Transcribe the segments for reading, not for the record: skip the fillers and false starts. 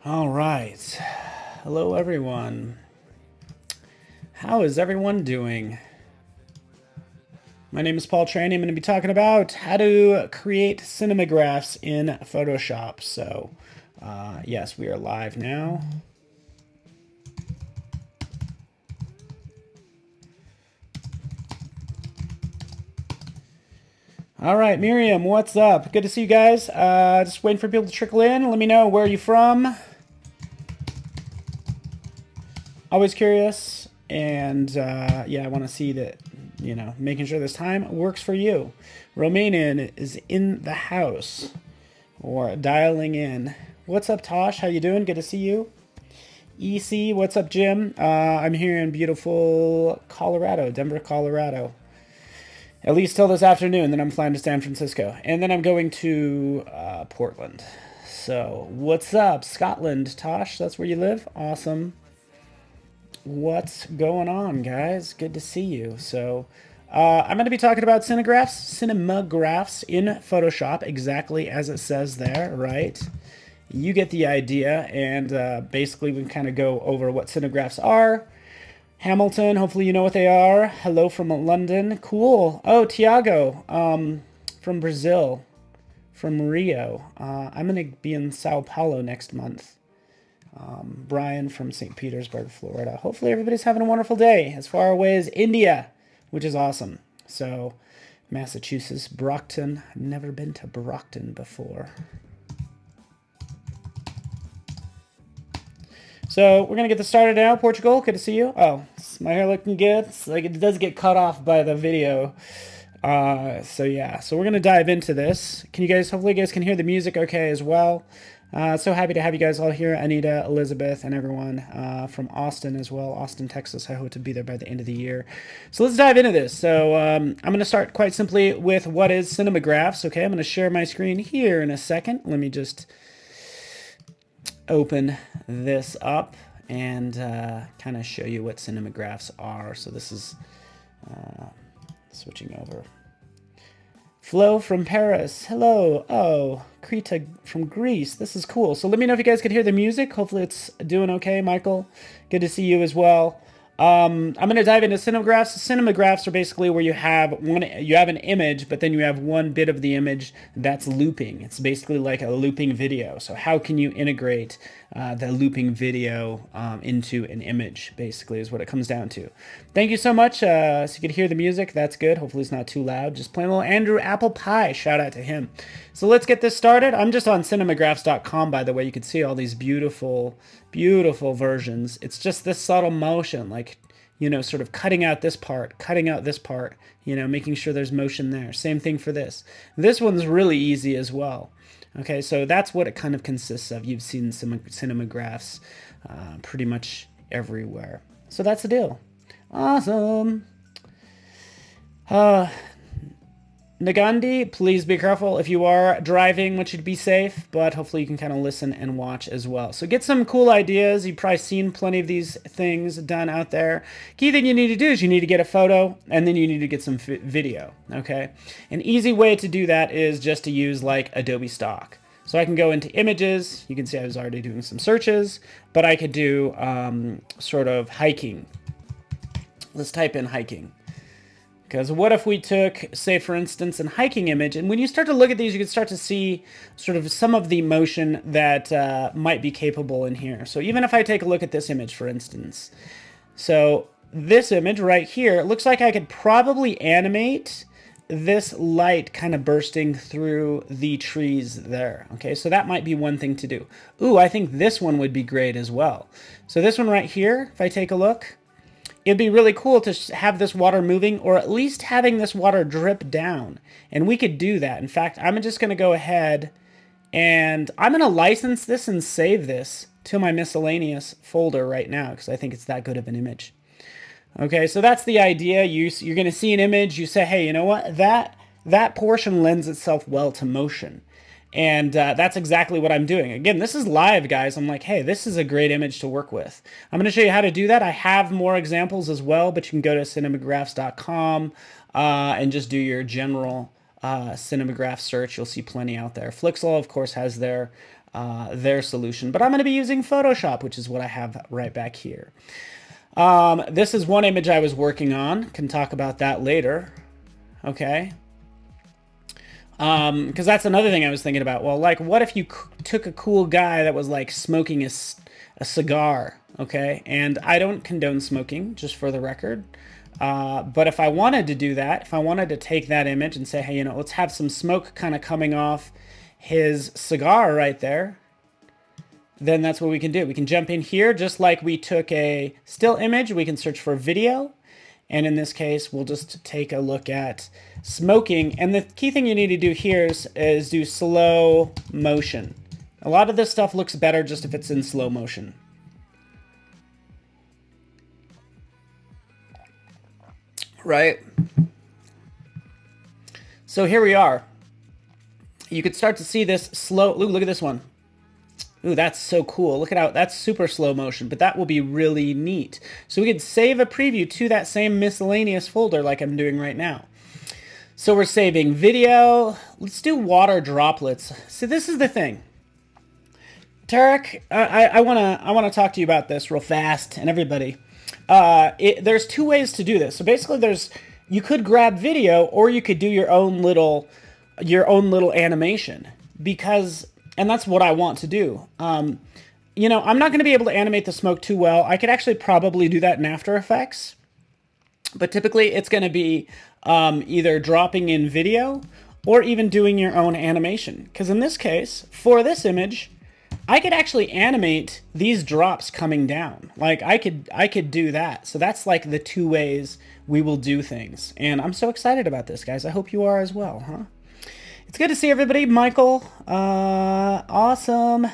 All right. Hello, everyone. How is everyone doing? My name is Paul Traney. I'm going to be talking about how to create cinemagraphs in Photoshop. So, yes, we are live now. All right, Miriam, what's up? Good to see you guys. Just waiting for people to trickle in. Let me know where are you from. Always curious, and yeah, I want to see that, making sure this time works for you. Romanian is in the house or dialing in. What's up, Tosh? How you doing? Good to see you. EC, what's up, Jim? I'm here in beautiful Colorado, Denver, Colorado. At least till this afternoon. Then I'm flying to San Francisco, and then I'm going to Portland. So, what's up, Scotland? Tosh, that's where you live. Awesome. What's going on, guys? Good to see you. So, I'm going to be talking about cinemagraphs in Photoshop, exactly as it says there, right? You get the idea, and basically we can kind of go over what cinemagraphs are. Hamilton, hopefully you know what they are. Hello from London. Cool. Oh, Tiago, from Brazil, from Rio. I'm going to be in Sao Paulo next month. Brian from St. Petersburg, Florida. Hopefully everybody's having a wonderful day. As far away as India, which is awesome. So, Massachusetts, Brockton. I've never been to Brockton before. So, we're going to get this started now. Portugal, good to see you. Oh, is my hair looking good? It's like it does get cut off by the video. So yeah, so we're going to dive into this. Hopefully you guys can hear the music okay as well. So happy to have you guys all here. Anita, Elizabeth, and everyone from Austin as well. Austin, Texas. I hope to be there by the end of the year. So let's dive into this. So I'm going to start quite simply with what is cinemagraphs. Okay, I'm going to share my screen here in a second. Let me just open this up and kind of show you what cinemagraphs are. So this is switching over. Flo from Paris. Hello. Oh, Krita from Greece. This is cool. So let me know if you guys could hear the music. Hopefully it's doing okay, Michael. Good to see you as well. I'm going to dive into cinemagraphs. Cinemagraphs are basically where you have an image, but then you have one bit of the image that's looping. It's basically like a looping video. So how can you integrate the looping video into an image, basically, is what it comes down to. Thank you so much. So you can hear the music. That's good. Hopefully it's not too loud. Just playing a little Andrew Apple Pie. Shout out to him. So let's get this started. I'm just on cinemagraphs.com, by the way. You can see all these beautiful, beautiful versions. It's just this subtle motion, like, sort of cutting out this part, making sure there's motion there. Same thing for this. This one's really easy as well. Okay, so that's what it kind of consists of. You've seen some cinemagraphs pretty much everywhere. So that's the deal. Awesome. Nagandi, please be careful. If you are driving, want you to be safe, but hopefully you can kind of listen and watch as well. So get some cool ideas. You've probably seen plenty of these things done out there. Key thing you need to do is you need to get a photo, and then you need to get some video, okay? An easy way to do that is just to use like Adobe Stock. So I can go into images. You can see I was already doing some searches, but I could do sort of hiking. Let's type in hiking. Because what if we took, say, for instance, an hiking image, and when you start to look at these, you can start to see sort of some of the motion that might be capable in here. So even if I take a look at this image, for instance, so this image right here, it looks like I could probably animate this light kind of bursting through the trees there. Okay, so that might be one thing to do. Ooh, I think this one would be great as well. So this one right here, if I take a look, it'd be really cool to have this water moving, or at least having this water drip down. And we could do that. In fact, I'm just going to go ahead and I'm going to license this and save this to my miscellaneous folder right now, because I think it's that good of an image. Okay, so that's the idea. You're going to see an image. You say, hey, you know what? That portion lends itself well to motion. And that's exactly what I'm doing. Again, this is live, guys. I'm like, hey, this is a great image to work with. I'm going to show you how to do that. I have more examples as well, but you can go to cinemagraphs.com and just do your general cinemagraph search. You'll see plenty out there. Flixel, of course, has their their solution. But I'm going to be using Photoshop, which is what I have right back here. This is one image I was working on. Can talk about that later. Okay. Because that's another thing I was thinking about. Well, like, what if you took a cool guy that was like smoking a cigar, okay? And I don't condone smoking, just for the record. But if I wanted to do that, if I wanted to take that image and say, hey, you know, let's have some smoke kind of coming off his cigar right there, then that's what we can do. We can jump in here, just like we took a still image, we can search for video. And in this case, we'll just take a look at smoking. And the key thing you need to do here is do slow motion. A lot of this stuff looks better just if it's in slow motion. Right? So here we are. You could start to see this slow. Ooh, look at this one. Ooh, that's so cool. Look at how that's super slow motion, but that will be really neat. So we could save a preview to that same miscellaneous folder like I'm doing right now. So we're saving video. Let's do water droplets. So this is the thing. Tarek, I wanna talk to you about this real fast, and everybody. There's two ways to do this. So basically you could grab video, or you could do your own little animation, and that's what I want to do. You know, I'm not going to be able to animate the smoke too well. I could actually probably do that in After Effects, but typically it's going to be either dropping in video or even doing your own animation. Because in this case, for this image, I could actually animate these drops coming down. Like I could do that. So that's like the two ways we will do things. And I'm so excited about this, guys. I hope you are as well, huh? It's good to see everybody. Michael, awesome.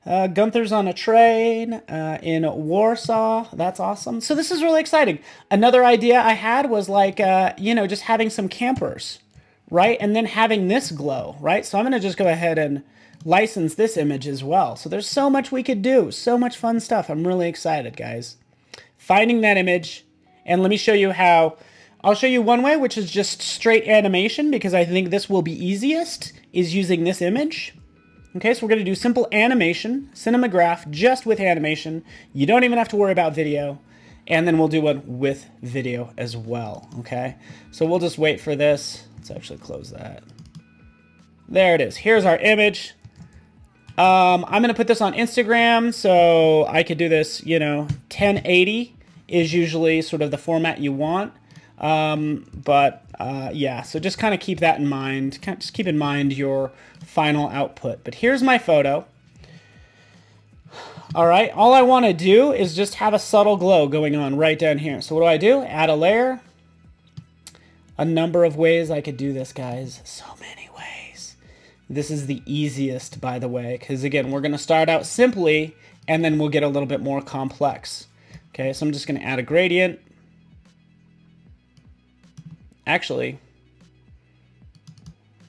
Gunther's on a train in Warsaw. That's awesome. So this is really exciting. Another idea I had was like, you know, just having some campers, right? And then having this glow, right? So I'm going to just go ahead and license this image as well. So there's so much we could do. So much fun stuff. I'm really excited, guys. Finding that image. And let me show you how. I'll show you one way, which is just straight animation, because I think this will be easiest, is using this image. Okay, so we're going to do simple animation, Cinemagraph, just with animation. You don't even have to worry about video. And then we'll do one with video as well, okay? So we'll just wait for this. Let's actually close that. There it is. Here's our image. I'm going to put this on Instagram, so I could do this, you know, 1080 is usually sort of the format you want. Yeah, so just kind of keep that in mind. Just keep in mind your final output. But here's my photo. All right, all I want to do is just have a subtle glow going on right down here. So what do? Add a layer. A number of ways I could do this, guys. So many ways. This is the easiest, by the way, because again, we're going to start out simply, and then we'll get a little bit more complex. Okay, so I'm just going to add a gradient. Actually,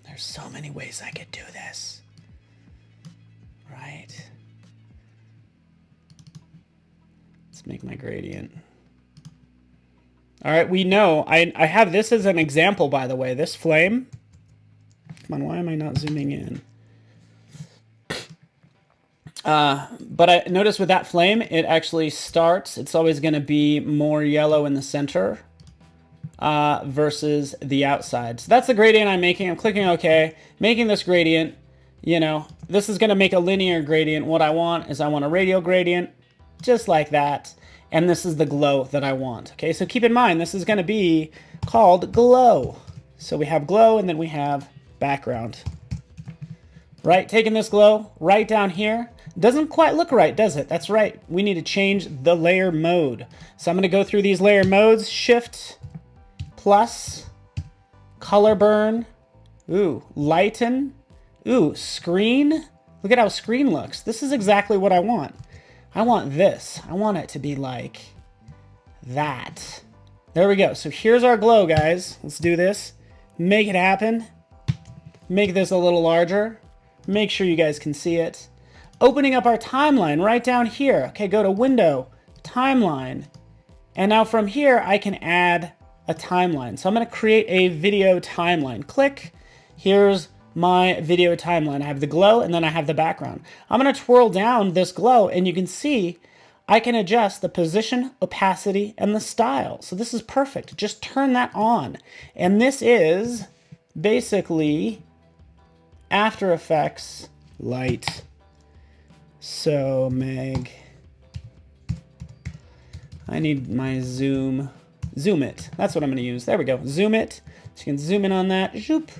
there's so many ways I could do this, right? Let's make my gradient. All right, we know, I have this as an example, by the way, this flame. Come on, why am I not zooming in? But I notice with that flame, it actually starts, it's always gonna be more yellow in the center. Versus the outside. So that's the gradient I'm making. I'm clicking OK, making this gradient. You know, this is going to make a linear gradient. What I want is I want a radial gradient, just like that. And this is the glow that I want. Okay, so keep in mind, this is going to be called glow. So we have glow, and then we have background. Right, taking this glow right down here. Doesn't quite look right, does it? That's right. We need to change the layer mode. So I'm going to go through these layer modes, Shift plus, color burn, ooh, lighten, ooh, screen. Look at how screen looks. This is exactly what I want. I want this. I want it to be like that. There we go. So here's our glow, guys. Let's do this. Make it happen. Make this a little larger. Make sure you guys can see it. Opening up our timeline right down here. Okay, go to Window, Timeline. And now from here, I can add a timeline. So I'm going to create a video timeline. Click. Here's my video timeline. I have the glow and then I have the background. I'm going to twirl down this glow and you can see I can adjust the position, opacity, and the style. So this is perfect. Just turn that on. And this is basically After Effects Light. So Meg, I need my zoom it. That's what I'm going to use. There we go. Zoom it. So you can zoom in on that. Zoop.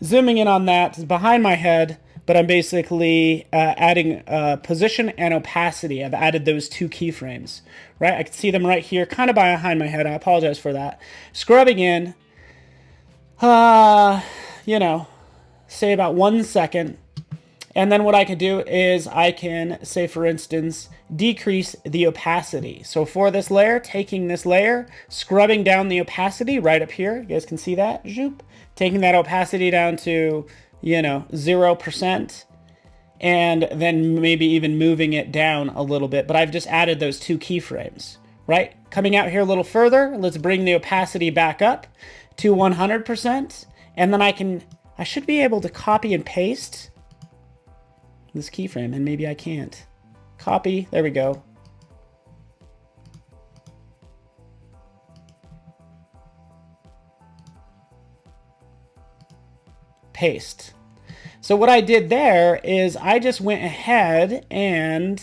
Zooming in on that is behind my head, but I'm basically adding position and opacity. I've added those two keyframes, right? I can see them right here, kind of behind my head. I apologize for that. Scrubbing in, you know, say about 1 second. And then what I could do is I can, say for instance, decrease the opacity. So for this layer, taking this layer, scrubbing down the opacity right up here. You guys can see that. Zoop. Taking that opacity down to, you know, 0%. And then maybe even moving it down a little bit. But I've just added those two keyframes, right? Coming out here a little further, let's bring the opacity back up to 100%. And then I should be able to copy and paste this keyframe, and maybe I can't. Copy, there we go. Paste. So what I did there is I just went ahead and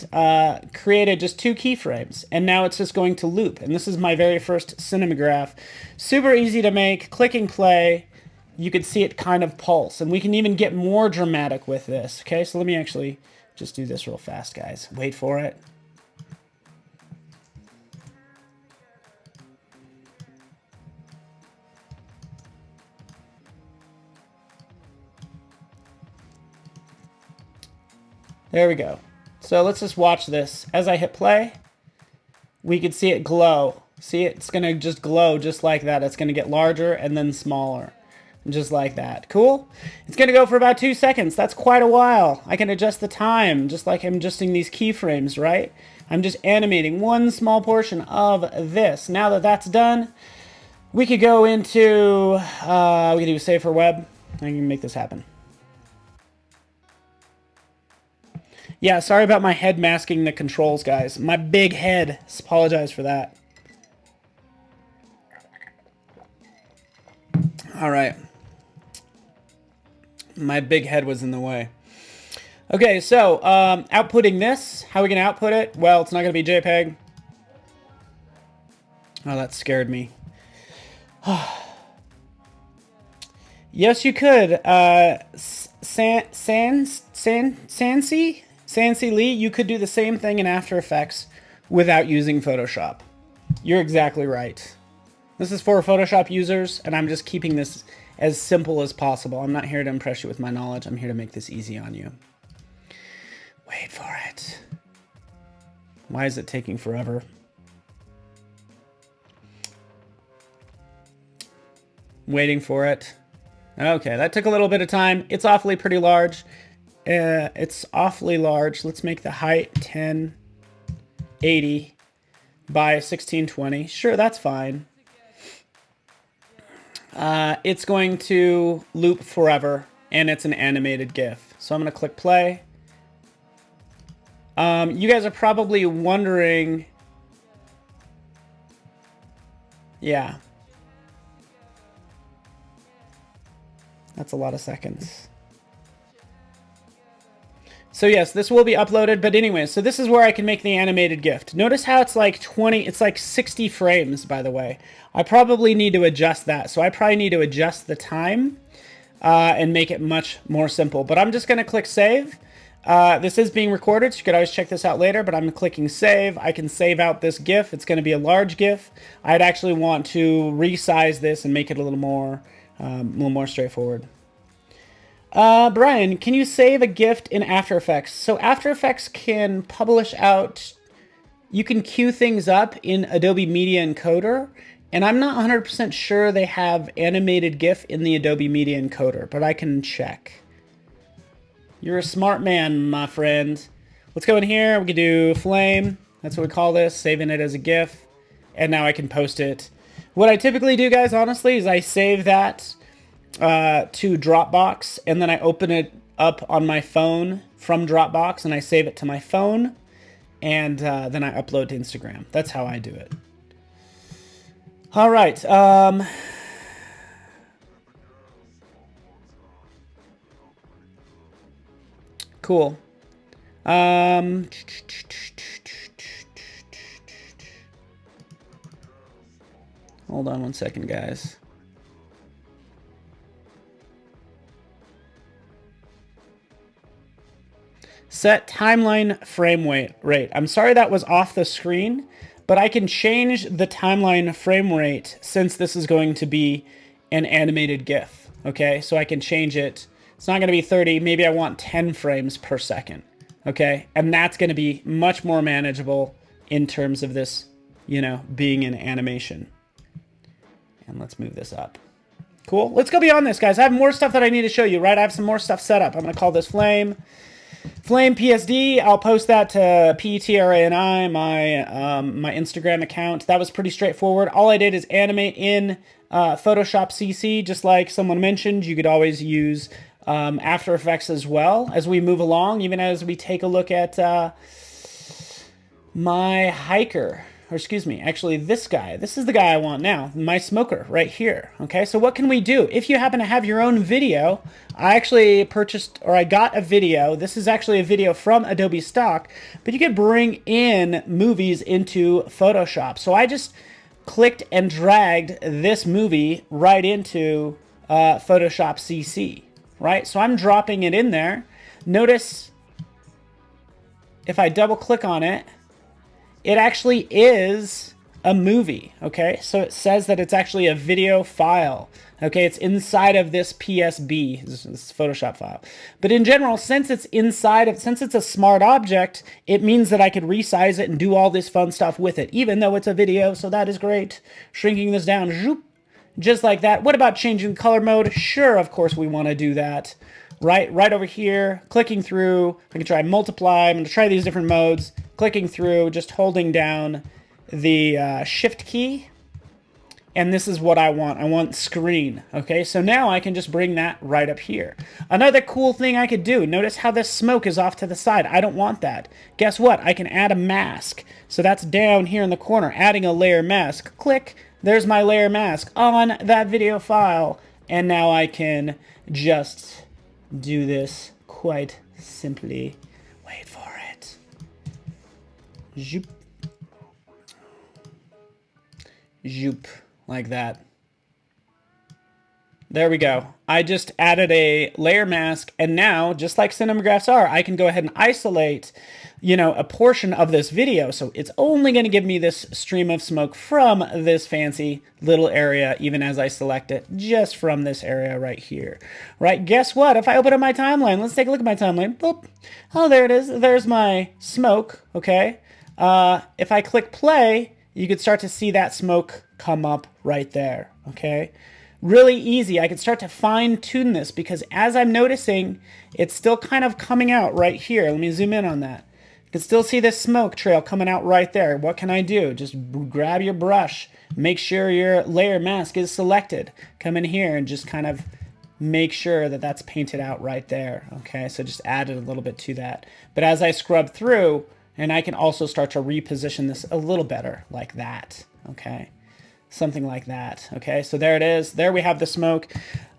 created just two keyframes, and now it's just going to loop. And this is my very first Cinemagraph. Super easy to make, clicking play. You could see it kind of pulse, and we can even get more dramatic with this. Okay, so let me actually just do this real fast, guys. Wait for it. There we go. So let's just watch this. As I hit play, we could see it glow. See, it's going to just glow just like that. It's going to get larger and then smaller. Just like that. Cool? It's going to go for about 2 seconds. That's quite a while. I can adjust the time, just like I'm adjusting these keyframes, right? I'm just animating one small portion of this. Now that that's done, we could go into, we can do Save for Web. I can make this happen. Yeah, sorry about my head masking the controls, guys. My big head. Apologize for that. All right. My big head was in the way. Okay, so outputting this. How are we going to output it? Well, it's not going to be JPEG. Oh, that scared me. Yes, you could. Sansi Lee, you could do the same thing in After Effects without using Photoshop. You're exactly right. This is for Photoshop users, and I'm just keeping this as simple as possible. I'm not here to impress you with my knowledge. I'm here to make this easy on you. Wait for it. Why is it taking forever? Waiting for it. Okay, that took a little bit of time. It's awfully pretty large. It's awfully large. Let's make the height 1080 by 1620. Sure, that's fine. It's going to loop forever, and it's an animated GIF. So I'm going to click play. You guys are probably wondering... Yeah. That's a lot of seconds. So yes, this will be uploaded, but anyway, so this is where I can make the animated GIF. Notice how it's like 60 frames, by the way. I probably need to adjust that. So I probably need to adjust the time and make it much more simple. But I'm just going to click save. This is being recorded, so you could always check this out later, but I'm clicking save. I can save out this GIF. It's going to be a large GIF. I'd actually want to resize this and make it a little more straightforward. Brian, can you save a GIF in After Effects? So After Effects can publish out, you can queue things up in Adobe Media Encoder, and I'm not 100% sure they have animated GIF in the Adobe Media Encoder, but I can check. You're a smart man, my friend. Let's go in here, we can do flame, that's what we call this, saving it as a GIF, and now I can post it. What I typically do, guys, honestly, is I save that to Dropbox, and then I open it up on my phone from Dropbox, and I save it to my phone, and then I upload to Instagram. That's how I do it. All right. Cool. Hold on one second, guys. Set timeline frame rate. I'm sorry that was off the screen, but I can change the timeline frame rate since this is going to be an animated GIF. Okay, so I can change it. It's not going to be 30. Maybe I want 10 frames per second. Okay, and that's going to be much more manageable in terms of this, you know, being an animation. And let's move this up. Cool. Let's go beyond this, guys. I have more stuff that I need to show you, right? I have some more stuff set up. I'm going to call this Flame PSD. I'll post that to PETRANI, my Instagram account. That was pretty straightforward. All I did is animate in Photoshop CC, just like someone mentioned. You could always use After Effects as well as we move along, even as we take a look at my hiker. Or excuse me, actually this guy. This is the guy I want now, my smoker right here. Okay, so what can we do? If you happen to have your own video, I actually purchased, or I got a video. This is actually a video from Adobe stock, but you could bring in movies into Photoshop. So I just clicked and dragged this movie right into Photoshop CC, right? So I'm dropping it in there. Notice if I double click on it, it actually is a movie, okay? So it says that it's actually a video file, okay? It's inside of this PSB, this Photoshop file. But in general, since it's inside of, since it's a smart object, it means that I could resize it and do all this fun stuff with it, even though it's a video, so that is great. Shrinking this down, zoop, just like that. What about changing color mode? Sure, of course we want to do that. Right over here, clicking through. I can try multiply. I'm going to try these different modes. Clicking through, just holding down the shift key. And this is what I want. I want screen. Okay, so now I can just bring that right up here. Another cool thing I could do, notice how this smoke is off to the side. I don't want that. Guess what? I can add a mask. So that's down here in the corner, adding a layer mask. Click, there's my layer mask on that video file. And now I can just do this quite simply. Wait for it. Zoop. Zoop. Like that. There we go. I just added a layer mask, and now, just like Cinemagraphs are, I can go ahead and isolate, you know, a portion of this video. So it's only going to give me this stream of smoke from this fancy little area, even as I select it, just from this area right here. Right? Guess what? If I open up my timeline, let's take a look at my timeline. Boop. Oh, there it is. There's my smoke. Okay. If I click play, you could start to see that smoke come up right there. Okay. Really easy. I can start to fine tune this because as I'm noticing, it's still kind of coming out right here. Let me zoom in on that. You can still see this smoke trail coming out right there. What can I do? Just grab your brush, make sure your layer mask is selected. Come in here and just kind of make sure that that's painted out right there. Okay, so just added a little bit to that. But as I scrub through, and I can also start to reposition this a little better like that. Okay. Something like that. Okay, so there it is. There we have the smoke.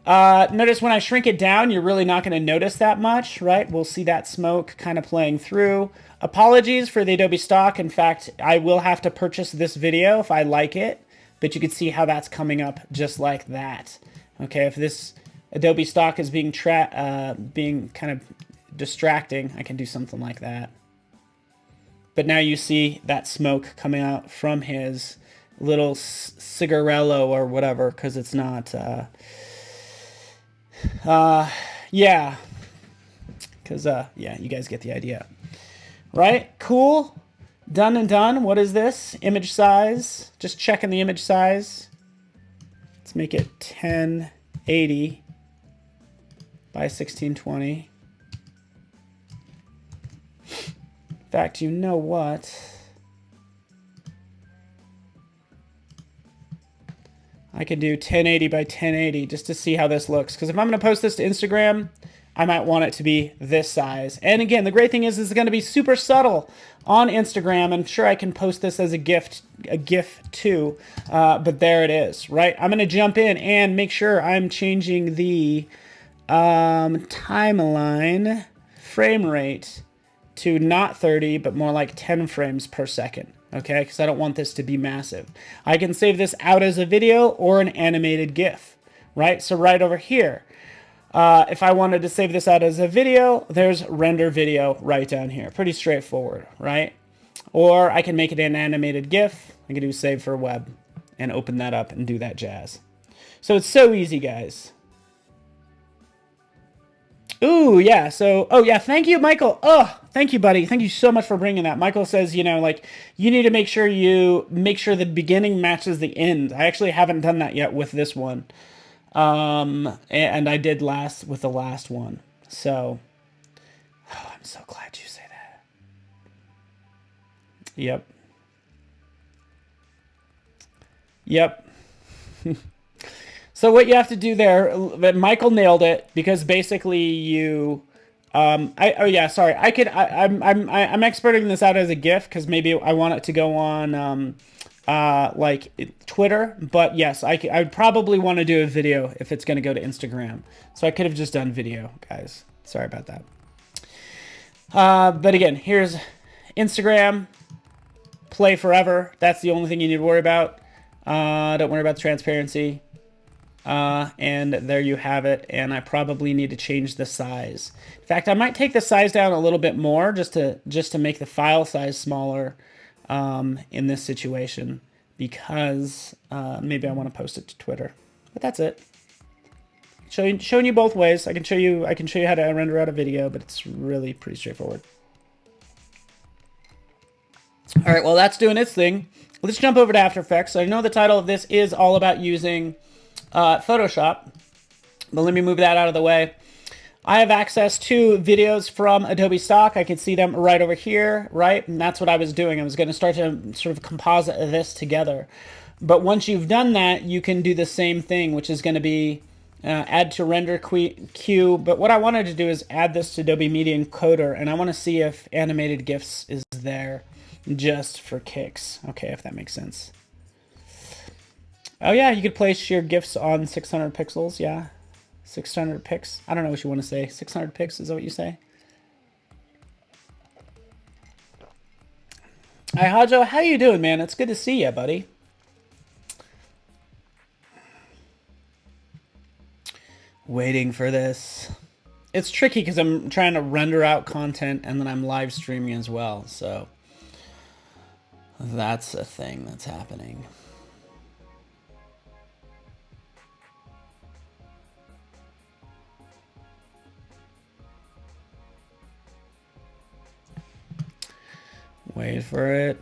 Notice when I shrink it down, you're really not going to notice that much, right? We'll see that smoke kind of playing through. Apologies for the Adobe stock. In fact, I will have to purchase this video if I like it, but you can see how that's coming up just like that. Okay, if this Adobe stock is being kind of distracting, I can do something like that. But now you see that smoke coming out from his little cigarello or whatever, because it's not yeah, because yeah, you guys get the idea, right? Cool. Done and done. What is this? Image size. Just checking the image size. Let's make it 1080 by 1620. In fact, you know what? I can do 1080 by 1080 just to see how this looks. Because if I'm going to post this to Instagram, I might want it to be this size. And again, the great thing is it's going to be super subtle on Instagram. I'm sure I can post this as a GIF too, but there it is, right? I'm going to jump in and make sure I'm changing the timeline frame rate to not 30, but more like 10 frames per second. Okay, because I don't want this to be massive. I can save this out as a video or an animated GIF, right? So right over here, if I wanted to save this out as a video, there's render video right down here. Pretty straightforward, right? Or I can make it an animated GIF. I can do save for web and open that up and do that jazz. So it's so easy, guys. Ooh, yeah. So, oh, yeah. Thank you, Michael. Oh, thank you, buddy. Thank you so much for bringing that. Michael says, you know, like, you need to make sure the beginning matches the end. I actually haven't done that yet with this one. And I did with the last one. So, oh, I'm so glad you say that. Yep. Yep. So what you have to do there, Michael nailed it, because basically you, I'm exporting this out as a GIF because maybe I want it to go on, like Twitter, but yes, I would probably want to do a video if it's going to go to Instagram. So I could have just done video, guys. Sorry about that. But again, here's Instagram, play forever. That's the only thing you need to worry about. Don't worry about the transparency. And there you have it. And I probably need to change the size. In fact, I might take the size down a little bit more just to make the file size smaller in this situation, because maybe I want to post it to Twitter. But that's it. Showing you both ways. I can show you how to render out a video, but it's really pretty straightforward. All right, well, that's doing its thing. Let's jump over to After Effects. I know the title of this is all about using Photoshop, but let me move that out of the way. I have access to videos from Adobe Stock. I can see them right over here, right? And that's what I was doing. I was going to start to sort of composite this together. But once you've done that, you can do the same thing, which is going to be add to render queue. But what I wanted to do is add this to Adobe Media Encoder, and I want to see if animated GIFs is there just for kicks. Okay, if that makes sense. Oh yeah, you could place your GIFs on 600 pixels, yeah. 600 pics. I don't know what you want to say. 600 pics, is that what you say? Hi, Hajo. How you doing, man? It's good to see you, buddy. Waiting for this. It's tricky because I'm trying to render out content and then I'm live streaming as well. So that's a thing that's happening. Wait for it.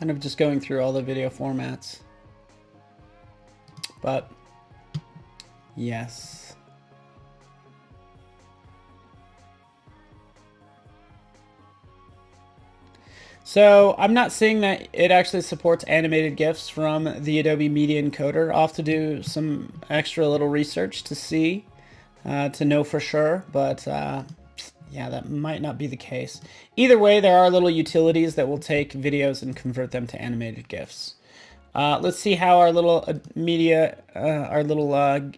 Kind of just going through all the video formats. But yes. So I'm not seeing that it actually supports animated GIFs from the Adobe Media Encoder. I'll have to do some extra little research to see, to know for sure, but yeah, that might not be the case. Either way, there are little utilities that will take videos and convert them to animated GIFs. Let's see how our little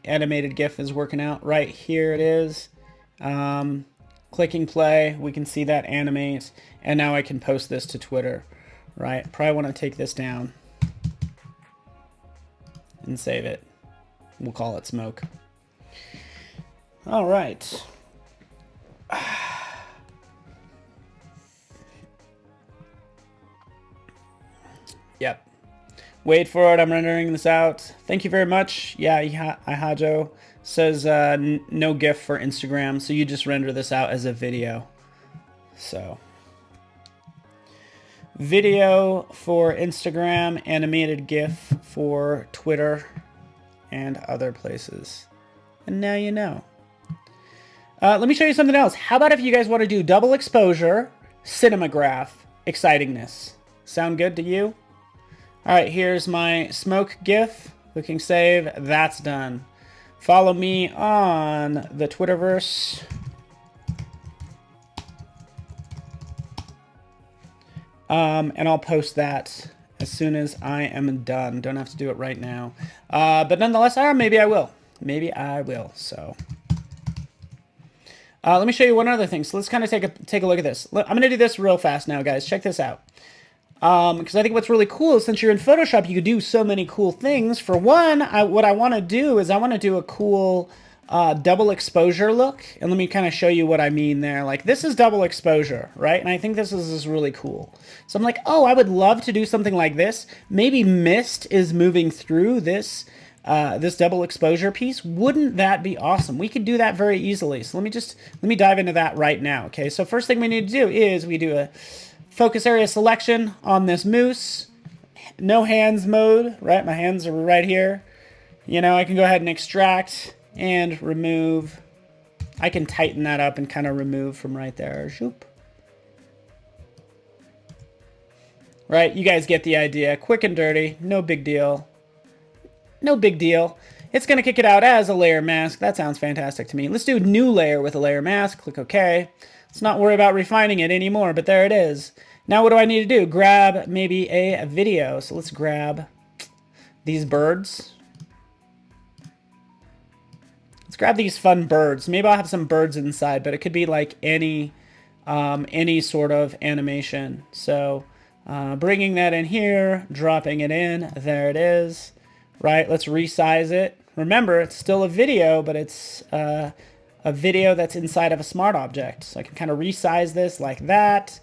animated GIF is working out. Right here it is. Clicking play, we can see that animate, and now I can post this to Twitter, right? Probably want to take this down and save it. We'll call it smoke. All right. Yep. Wait for it. I'm rendering this out. Thank you very much. Yeah, Ihajo says no GIF for Instagram, so you just render this out as a video. So, video for Instagram, animated GIF for Twitter and other places. And now you know. Let me show you something else. How about if you guys want to do double exposure, Cinemagraph, excitingness? Sound good to you? All right, here's my smoke GIF. Clicking save. That's done. Follow me on the Twitterverse. And I'll post that as soon as I am done. Don't have to do it right now. But nonetheless, maybe I will. Maybe I will. So let me show you one other thing. So let's kind of take a look at this. I'm going to do this real fast now, guys. Check this out. Because I think what's really cool is since you're in Photoshop, you can do so many cool things. For one, what I want to do is I want to do a cool double exposure look. And let me kind of show you what I mean there. Like this is double exposure, right? And I think this is really cool. So I'm like, oh, I would love to do something like this. Maybe mist is moving through this this double exposure piece. Wouldn't that be awesome? We could do that very easily. So let me dive into that right now. Okay, so first thing we need to do is we do a focus area selection on this moose. No hands mode, right? My hands are right here. You know, I can go ahead and extract and remove. I can tighten that up and kind of remove from right there. Shoop. Right, you guys get the idea. Quick and dirty, no big deal. No big deal. It's going to kick it out as a layer mask. That sounds fantastic to me. Let's do new layer with a layer mask. Click OK. Let's not worry about refining it anymore, but there it is. Now what do I need to do? Grab maybe a video. So let's grab these birds. Let's grab these fun birds. Maybe I'll have some birds inside, but it could be like any sort of animation. So bringing that in here, dropping it in. There it is. Right, let's resize it. Remember, it's still a video, but it's a video that's inside of a smart object. So I can kind of resize this like that.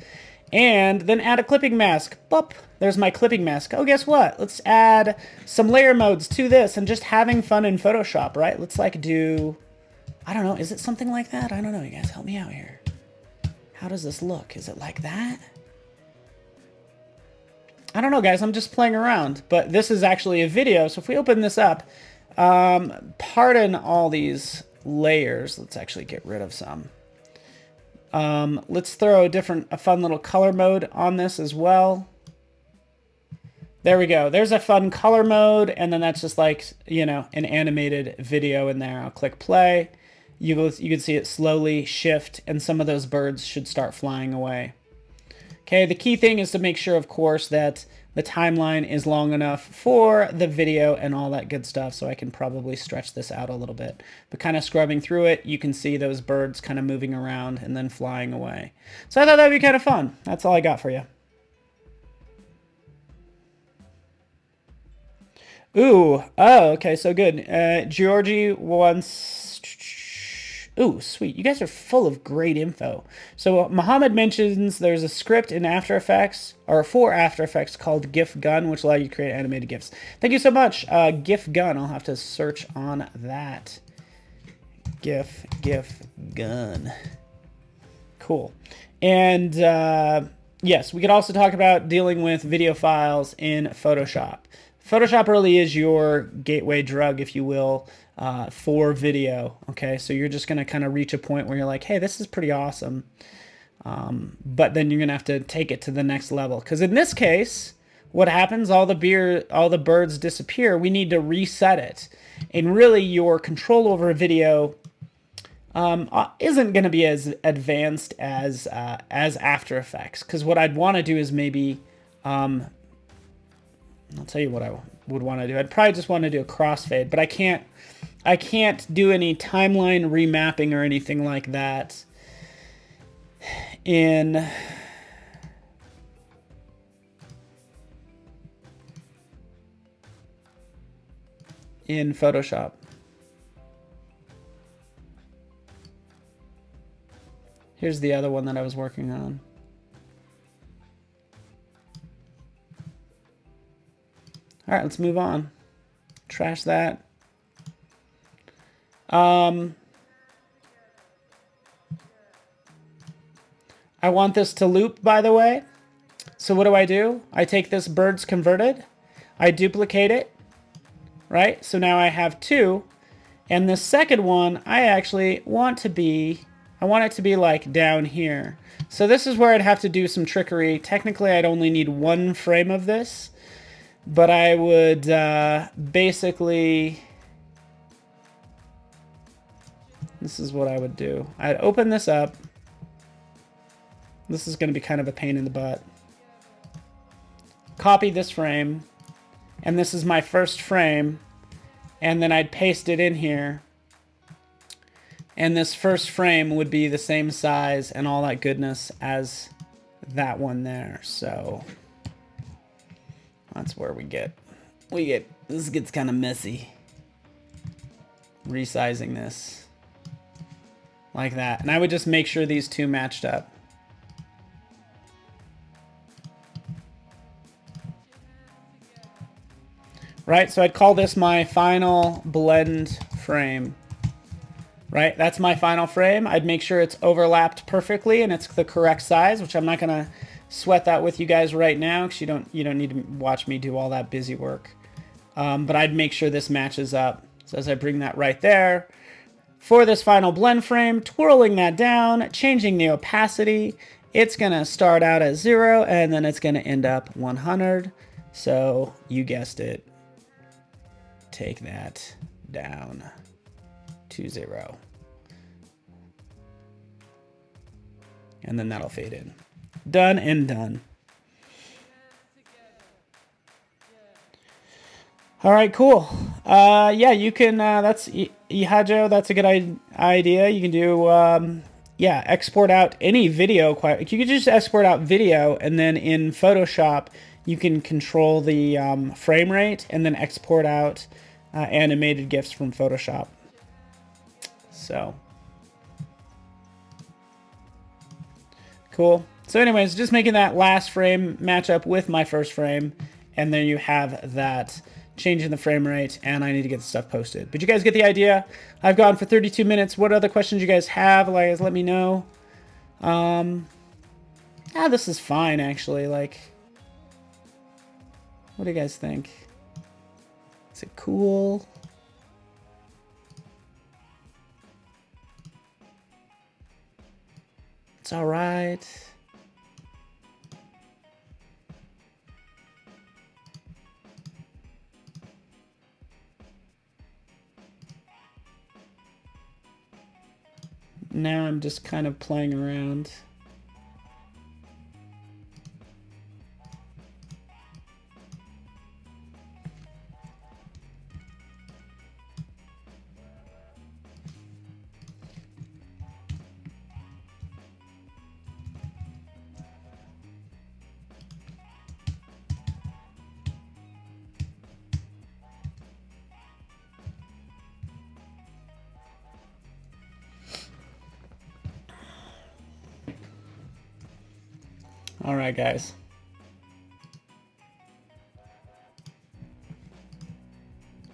And then add a clipping mask. Boop, there's my clipping mask. Oh, guess what? Let's add some layer modes to this and just having fun in Photoshop, right? Let's like do, I don't know, is it something like that? I don't know, you guys help me out here. How does this look? Is it like that? I don't know, guys. I'm just playing around, but this is actually a video. So if we open this up, pardon all these layers. Let's actually get rid of some. Let's throw a fun little color mode on this as well. There we go. There's a fun color mode, and then that's just like, you know, an animated video in there. I'll click play. You can see it slowly shift, and some of those birds should start flying away. Okay, the key thing is to make sure, of course, that the timeline is long enough for the video and all that good stuff, so I can probably stretch this out a little bit. But kind of scrubbing through it, you can see those birds kind of moving around and then flying away. So I thought that would be kind of fun. That's all I got for you. Ooh, oh, okay, so good. Georgie wants... Ooh, sweet. You guys are full of great info. So Mohammed mentions there's a script in After Effects, or for After Effects, called GIF Gun, which allows you to create animated GIFs. Thank you so much, GIF Gun. I'll have to search on that. GIF Gun. Cool. And yes, we could also talk about dealing with video files in Photoshop. Photoshop really is your gateway drug, if you will, for video. Okay, so you're just going to kind of reach a point where you're like, hey, this is pretty awesome. But then you're going to have to take it to the next level. Because in this case, what happens? All the birds disappear. We need to reset it. And really, your control over a video isn't going to be as advanced as After Effects. Because what I'd want to do is maybe... I'll tell you what I would want to do. I'd probably just want to do a crossfade, but I can't do any timeline remapping or anything like that in Photoshop. Here's the other one that I was working on. All right, let's move on. Trash that. I want this to loop, by the way. So what do? I take this bird's converted, I duplicate it, right? So now I have two. And the second one, I actually want to be, I want it to be like down here. So this is where I'd have to do some trickery. Technically, I'd only need one frame of this, but I would basically, this is what I would do. I'd open this up. This is going to be kind of a pain in the butt. Copy this frame, and this is my first frame, and then I'd paste it in here, and this first frame would be the same size and all that goodness as that one there. So that's where this gets kind of messy. Resizing this like that, and I would just make sure these two matched up. Right, so I'd call this my final blend frame. Right, that's my final frame. I'd make sure it's overlapped perfectly and it's the correct size, which I'm not gonna sweat that with you guys right now because you don't need to watch me do all that busy work. But I'd make sure this matches up. So as I bring that right there, for this final blend frame, twirling that down, changing the opacity, it's gonna start out at 0 and then it's gonna end up 100. So you guessed it. Take that down to 0. And then that'll fade in. Done and done. All right, cool. Yeah, you can, that's Ihajo, that's a good idea. You can do, yeah, export out any video. You can just export out video, and then in Photoshop, you can control the frame rate and then export out animated GIFs from Photoshop. So, cool. So anyways, just making that last frame match up with my first frame, and then you have that change in the frame rate, and I need to get the stuff posted. But you guys get the idea. I've gone for 32 minutes. What other questions you guys have? Like, let me know. This is fine, actually. Like, what do you guys think? Is it cool? It's all right. Now I'm just kind of playing around. All right, guys.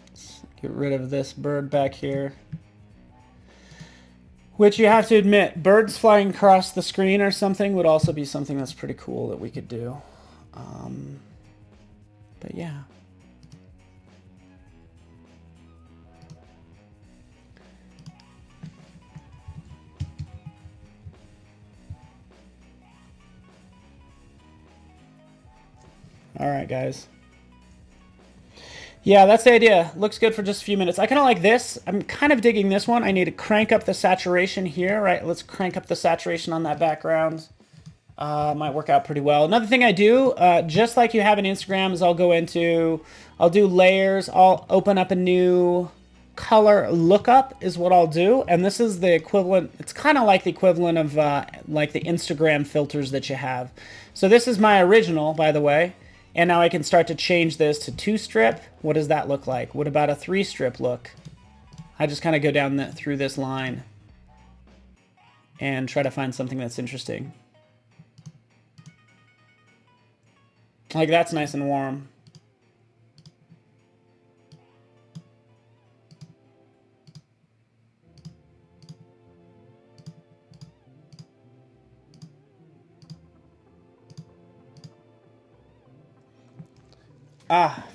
Let's get rid of this bird back here. Which you have to admit, birds flying across the screen or something would also be something that's pretty cool that we could do. But yeah. All right, guys. Yeah, that's the idea. Looks good for just a few minutes. I kind of like this. I'm kind of digging this one. I need to crank up the saturation here, right? Let's crank up the saturation on that background. Might work out pretty well. Another thing I do, just like you have in Instagram, is I'll do layers. I'll open up a new color lookup is what I'll do. And this is the equivalent. It's kind of like the equivalent of like the Instagram filters that you have. So this is my original, by the way. And now I can start to change this to 2-strip. What does that look like? What about a 3-strip look? I just kind of go down through this line and try to find something that's interesting. Like, that's nice and warm.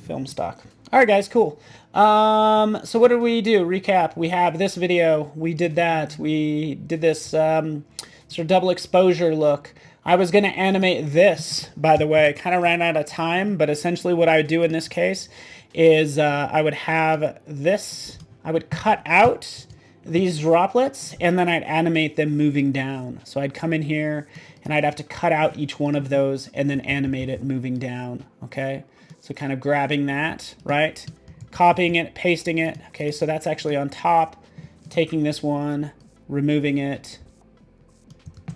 Film stock. All right, guys, cool. So what did we do? Recap. We have this video. We did that. We did this sort of double exposure look. I was going to animate this, by the way. Kind of ran out of time, but essentially what I would do in this case is I would have this. I would cut out these droplets, and then I'd animate them moving down. So I'd come in here, and I'd have to cut out each one of those and then animate it moving down, okay? So kind of grabbing that, right? Copying it, pasting it. Okay, so that's actually on top. Taking this one, removing it. A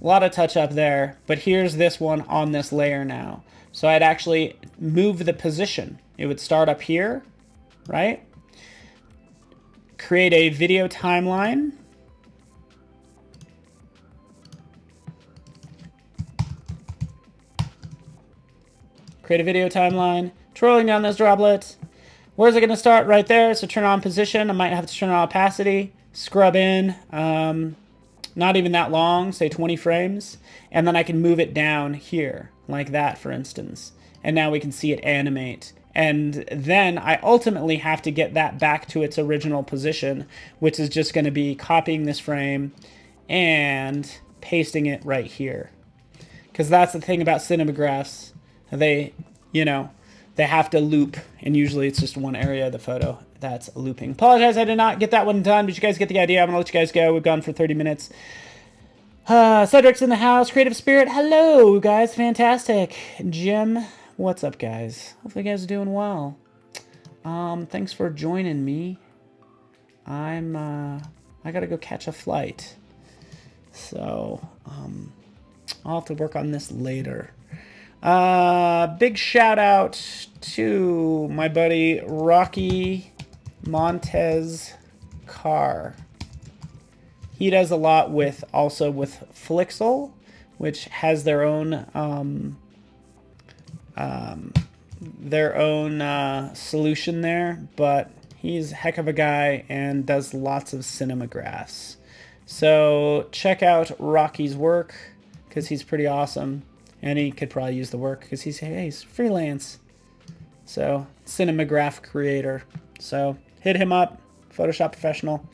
lot of touch up there, but here's this one on this layer now. So I'd actually move the position. It would start up here, right? Create a video timeline. Create a video timeline, twirling down those droplets. Where's it going to start? Right there. So turn on position. I might have to turn on opacity, scrub in, not even that long, say 20 frames. And then I can move it down here, like that, for instance. And now we can see it animate. And then I ultimately have to get that back to its original position, which is just going to be copying this frame and pasting it right here. Because that's the thing about cinemagraphs. They, you know, they have to loop, and usually it's just one area of the photo that's looping. Apologize, I did not get that one done, but you guys get the idea. I'm going to let you guys go. We've gone for 30 minutes. Cedric's in the house. Creative Spirit, hello, guys. Fantastic. Jim, what's up, guys? Hopefully you guys are doing well. Thanks for joining me. I got to go catch a flight. So, I'll have to work on this later. Big shout out to my buddy Rocky Montez Carr. He does a lot with Flixel, which has their own solution there, but he's a heck of a guy and does lots of cinemagraphs. So check out Rocky's work because he's pretty awesome. And he could probably use the work because he's freelance. So, Cinemagraph creator. So, hit him up. Photoshop professional.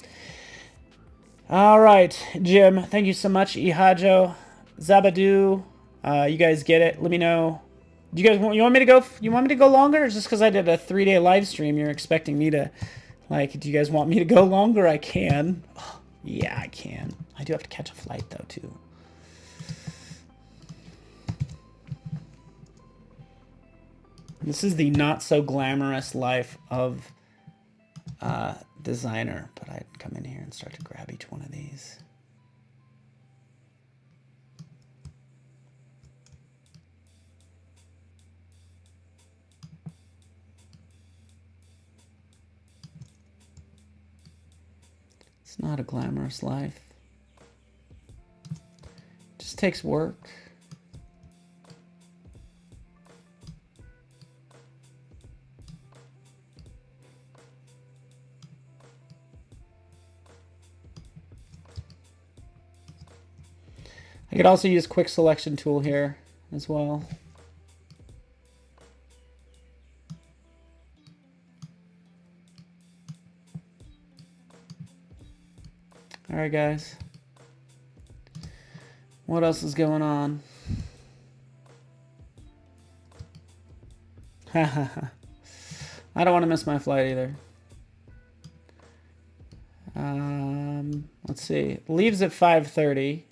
All right, Jim. Thank you so much. Ihajo. Zabadu. You guys get it. Let me know. Do you guys want me to go? You want me to go longer? Or just because I did a 3-day live stream, you're expecting me to, like, do you guys want me to go longer? I can. Oh, yeah, I can. I do have to catch a flight, though, too. This is the not so glamorous life of designer, but I'd come in here and start to grab each one of these. It's not a glamorous life. It just takes work. I could also use quick selection tool here as well. All right, guys. What else is going on? I don't want to miss my flight either. Let's see. It leaves at 5:30.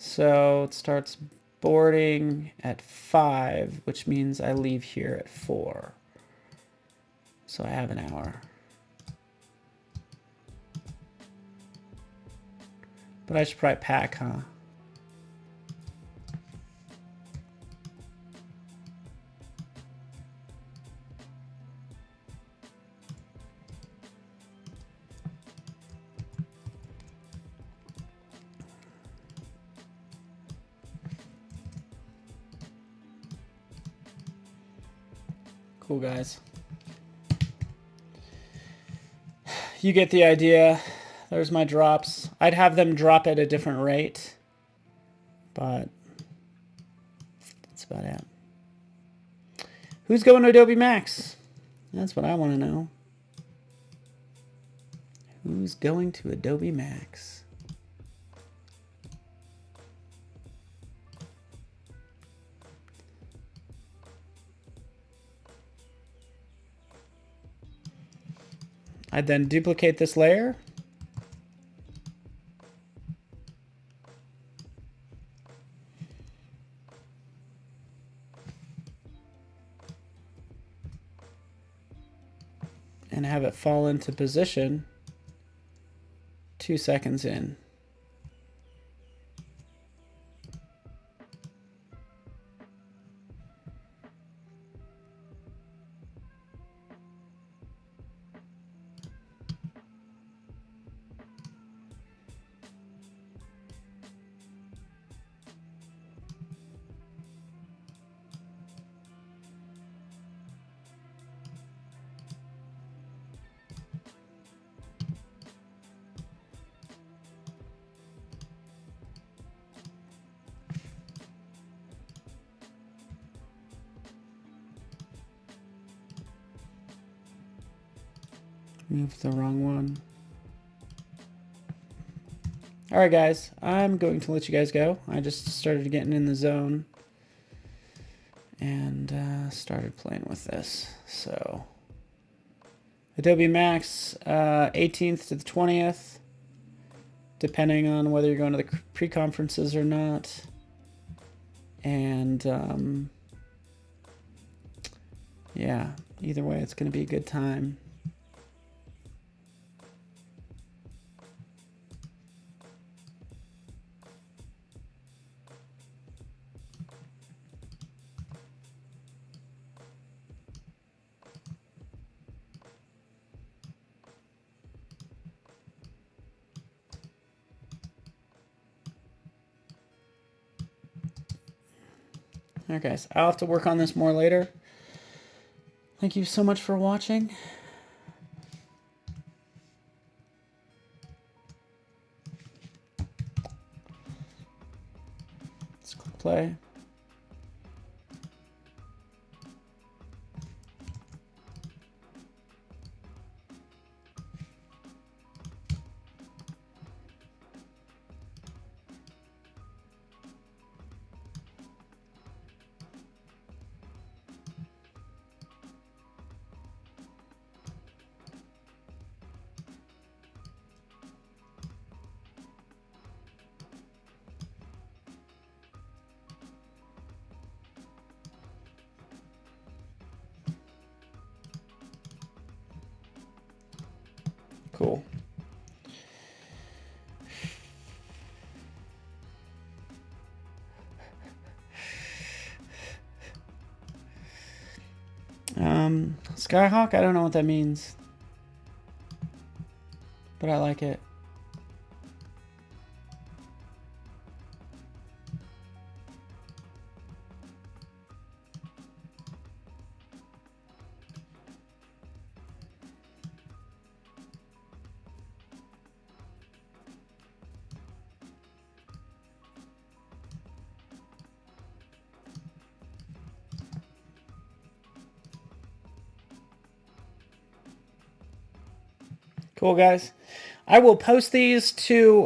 So it starts boarding at 5, which means I leave here at 4. So I have an hour. But I should probably pack, huh? Cool, guys. You get the idea. There's my drops. I'd have them drop at a different rate, but that's about it. Who's going to Adobe Max? That's what I want to know. Who's going to Adobe Max? I'd then duplicate this layer. And have it fall into position 2 seconds in. Move the wrong one. All right, guys, I'm going to let you guys go. I just started getting in the zone and started playing with this. So Adobe Max, 18th to the 20th, depending on whether you're going to the pre-conferences or not. And yeah, either way, it's going to be a good time. Alright guys, I'll have to work on this more later. Thank you so much for watching. Let's click play. Cool. Skyhawk, I don't know what that means, but I like it. Cool, guys. I will post these to,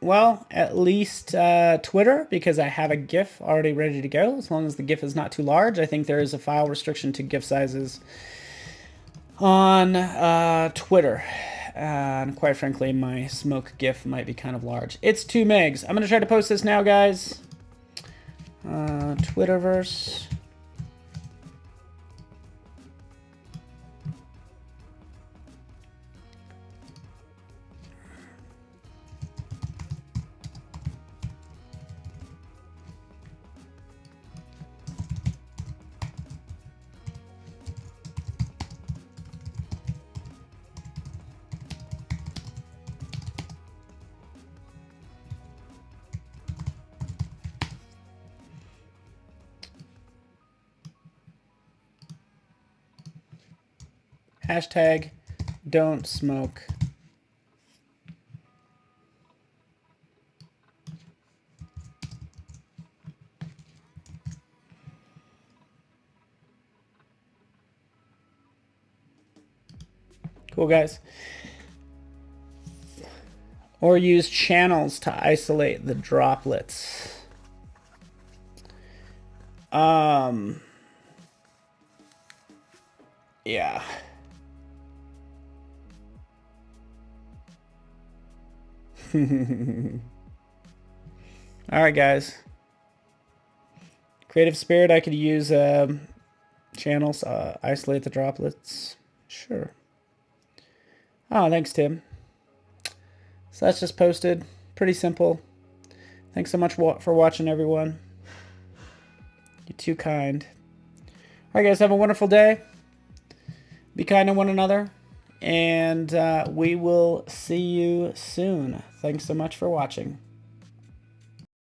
well, at least Twitter, because I have a GIF already ready to go, as long as the GIF is not too large. I think there is a file restriction to GIF sizes on Twitter. And quite frankly, my smoke GIF might be kind of large. It's 2 megs. I'm going to try to post this now, guys. Twitterverse. Hashtag don't smoke. Cool, guys. Or use channels to isolate the droplets. Yeah. All right, guys. Creative Spirit, I could use channels, isolate the droplets. Sure. Oh, thanks, Tim. So that's just posted. Pretty simple. Thanks so much for watching, everyone. You're too kind. All right, guys, have a wonderful day. Be kind to one another. And we will see you soon. Thanks so much for watching.